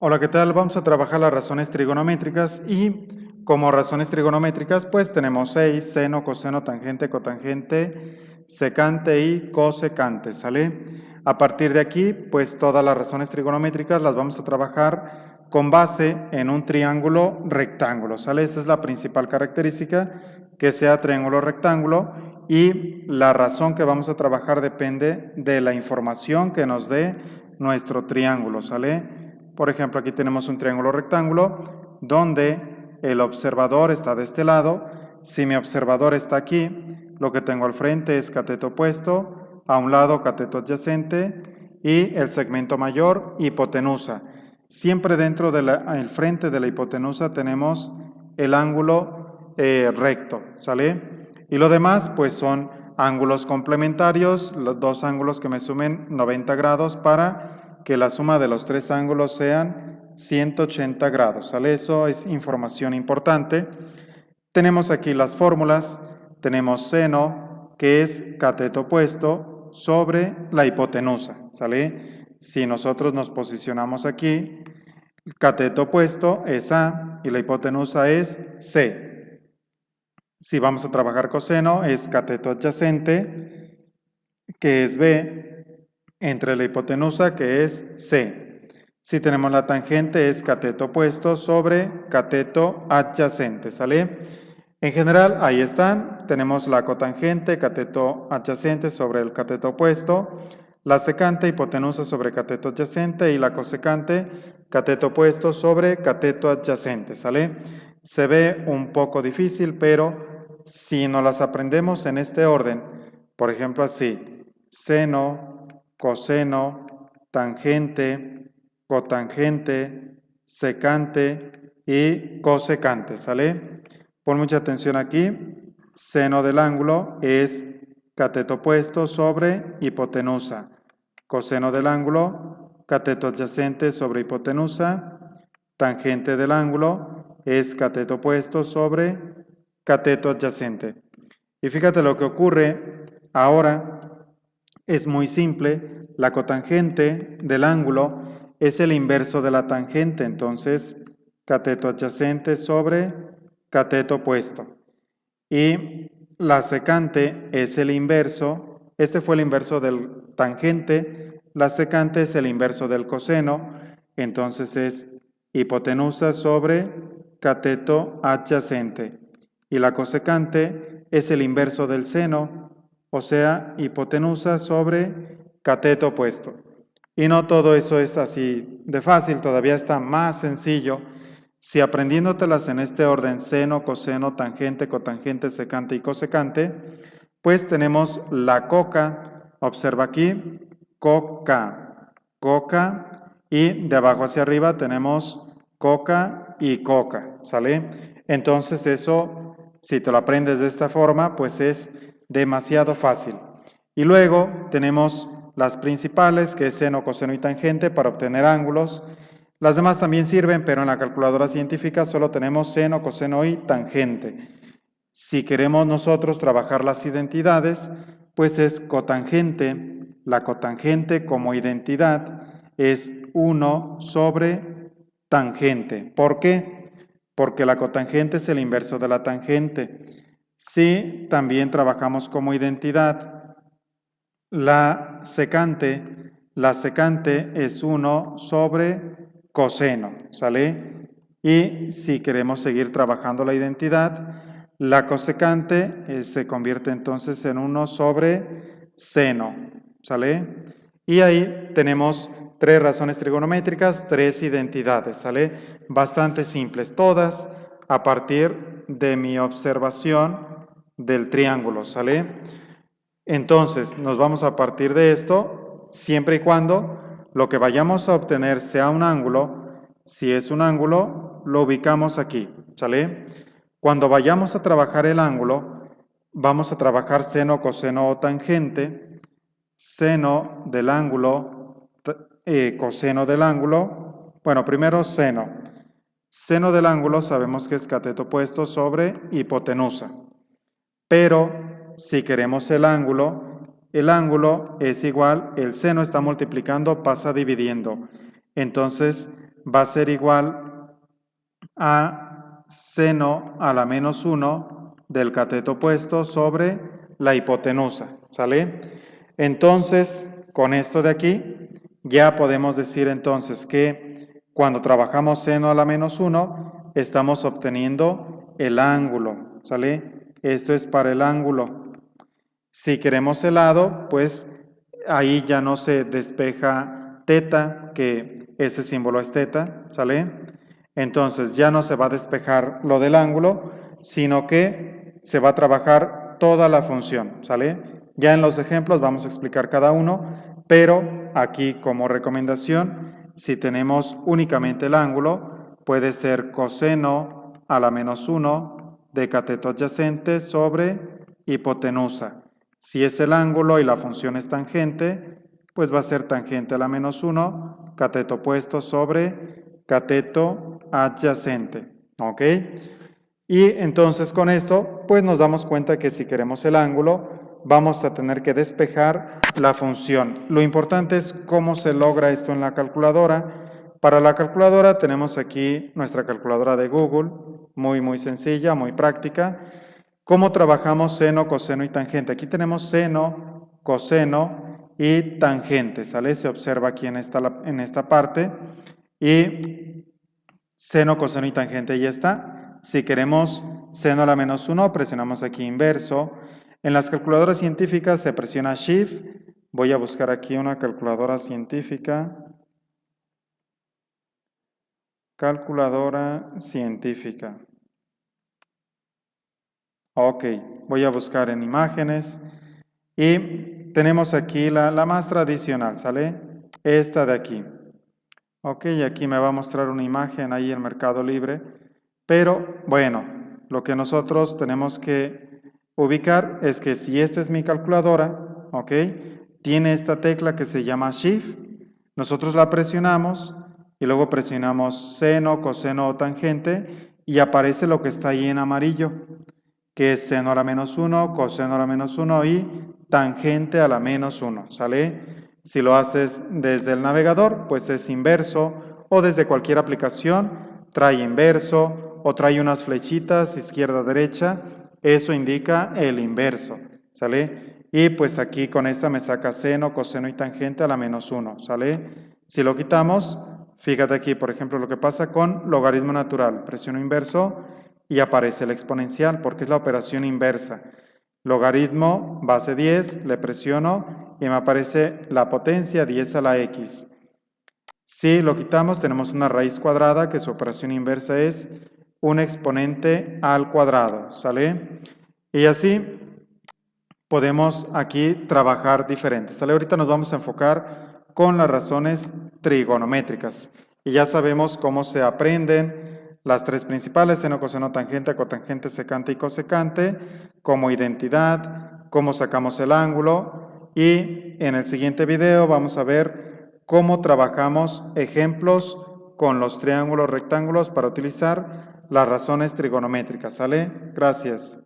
Hola, ¿qué tal? Vamos a trabajar las razones trigonométricas y como razones trigonométricas pues tenemos 6, seno, coseno, tangente, cotangente, secante y cosecante, ¿sale? A partir de aquí pues todas las razones trigonométricas las vamos a trabajar con base en un triángulo rectángulo, ¿sale? Esa es la principal característica, que sea triángulo rectángulo, y la razón que vamos a trabajar depende de la información que nos dé nuestro triángulo, ¿sale? Por ejemplo, aquí tenemos un triángulo rectángulo donde el observador está de este lado. Si mi observador está aquí, lo que tengo al frente es cateto opuesto, a un lado cateto adyacente y el segmento mayor, hipotenusa. Siempre dentro del frente de la hipotenusa tenemos el ángulo recto, ¿sale? Y lo demás pues son ángulos complementarios, los dos ángulos que me sumen 90 grados para que la suma de los tres ángulos sean 180 grados, ¿sale? Eso es información importante. Tenemos aquí las fórmulas. Tenemos seno, que es cateto opuesto sobre la hipotenusa, ¿sale? Si nosotros nos posicionamos aquí, el cateto opuesto es A y la hipotenusa es C. Si vamos a trabajar coseno, es cateto adyacente, que es B, entre la hipotenusa, que es C. Si tenemos la tangente, es cateto opuesto sobre cateto adyacente, ¿sale? En general, ahí están. Tenemos la cotangente, cateto adyacente sobre el cateto opuesto, la secante, hipotenusa sobre cateto adyacente, y la cosecante, cateto opuesto sobre cateto adyacente, ¿sale? Se ve un poco difícil, pero si nos las aprendemos en este orden, por ejemplo así, seno, coseno, tangente, cotangente, secante y cosecante, ¿sale? Pon mucha atención aquí. Seno del ángulo es cateto opuesto sobre hipotenusa. Coseno del ángulo, cateto adyacente sobre hipotenusa. Tangente del ángulo es cateto opuesto sobre cateto adyacente. Y fíjate lo que ocurre ahora. Es muy simple. La cotangente del ángulo es el inverso de la tangente, entonces cateto adyacente sobre cateto opuesto. Y la secante es el inverso. Este fue el inverso del tangente. La secante es el inverso del coseno, entonces es hipotenusa sobre cateto adyacente. Y la cosecante es el inverso del seno, o sea, hipotenusa sobre cateto opuesto. Y no todo eso es así de fácil, todavía está más sencillo. Si aprendiéndotelas en este orden, seno, coseno, tangente, cotangente, secante y cosecante, pues tenemos la coca. Observa aquí, coca, coca, y de abajo hacia arriba tenemos coca y coca, ¿sale? Entonces eso, si te lo aprendes de esta forma, pues es demasiado fácil. Y luego tenemos las principales, que es seno, coseno y tangente, para obtener ángulos. Las demás también sirven, pero en la calculadora científica solo tenemos seno, coseno y tangente. Si queremos nosotros trabajar las identidades, pues es cotangente. La cotangente como identidad es 1 sobre tangente. ¿Por qué? Porque la cotangente es el inverso de la tangente. Si también trabajamos como identidad la secante es 1 sobre coseno, ¿sale? Y si queremos seguir trabajando la identidad, la cosecante se convierte entonces en 1 sobre seno, ¿sale? Y ahí tenemos 3 razones trigonométricas, 3 identidades, ¿sale? Bastante simples, todas a partir de mi observación del triángulo, ¿sale? Entonces, nos vamos a partir de esto, siempre y cuando lo que vayamos a obtener sea un ángulo. Si es un ángulo, lo ubicamos aquí, ¿sale? Cuando vayamos a trabajar el ángulo, vamos a trabajar seno, coseno o tangente. Seno del ángulo, coseno del ángulo. Bueno, primero seno. Seno del ángulo sabemos que es cateto opuesto sobre hipotenusa. Pero si queremos el ángulo es igual, el seno está multiplicando, pasa dividiendo. Entonces va a ser igual a seno a la menos 1 del cateto opuesto sobre la hipotenusa, ¿sale? Entonces, con esto de aquí, ya podemos decir entonces que cuando trabajamos seno a la menos 1, estamos obteniendo el ángulo, ¿sale? Esto es para el ángulo. Si queremos el lado, pues ahí ya no se despeja teta, que este símbolo es teta, ¿sale? Entonces ya no se va a despejar lo del ángulo, sino que se va a trabajar toda la función, ¿sale? Ya en los ejemplos vamos a explicar cada uno, pero aquí como recomendación, si tenemos únicamente el ángulo, puede ser coseno a la menos 1 de cateto adyacente sobre hipotenusa. Si es el ángulo y la función es tangente, pues va a ser tangente a la menos 1, cateto opuesto sobre cateto adyacente, ¿ok? Y entonces con esto, pues nos damos cuenta que si queremos el ángulo, vamos a tener que despejar la función. Lo importante es cómo se logra esto en la calculadora. Para la calculadora tenemos aquí nuestra calculadora de Google, muy sencilla, muy práctica. ¿Cómo trabajamos seno, coseno y tangente? Aquí tenemos seno, coseno y tangente, ¿sale? Se observa aquí en esta parte. Y seno, coseno y tangente ya está. Si queremos seno a la menos 1, presionamos aquí inverso. En las calculadoras científicas se presiona Shift. Voy a buscar aquí una calculadora científica. Calculadora científica. Ok, voy a buscar en imágenes y tenemos aquí la más tradicional, ¿sale? Esta de aquí. Ok, aquí me va a mostrar una imagen ahí en Mercado Libre, pero bueno, lo que nosotros tenemos que ubicar es que si esta es mi calculadora, ok, tiene esta tecla que se llama Shift, nosotros la presionamos y luego presionamos seno, coseno o tangente y aparece lo que está ahí en amarillo, que es seno a la menos 1, coseno a la menos 1 y tangente a la menos 1, ¿sale? Si lo haces desde el navegador, pues es inverso, o desde cualquier aplicación, trae inverso, o trae unas flechitas izquierda-derecha, eso indica el inverso, ¿sale? Y pues aquí con esta me saca seno, coseno y tangente a la menos 1, ¿sale? Si lo quitamos, fíjate aquí, por ejemplo, lo que pasa con logaritmo natural, presiono inverso, y aparece el exponencial porque es la operación inversa. Logaritmo, base 10, le presiono y me aparece la potencia 10 a la x. Si lo quitamos, tenemos una raíz cuadrada que su operación inversa es un exponente al cuadrado, ¿sale? Y así podemos aquí trabajar diferente, ¿sale? Ahorita nos vamos a enfocar con las razones trigonométricas y ya sabemos cómo se aprenden las tres principales, seno, coseno, tangente, cotangente, secante y cosecante, como identidad, cómo sacamos el ángulo y en el siguiente video vamos a ver cómo trabajamos ejemplos con los triángulos rectángulos para utilizar las razones trigonométricas, ¿sale? Gracias.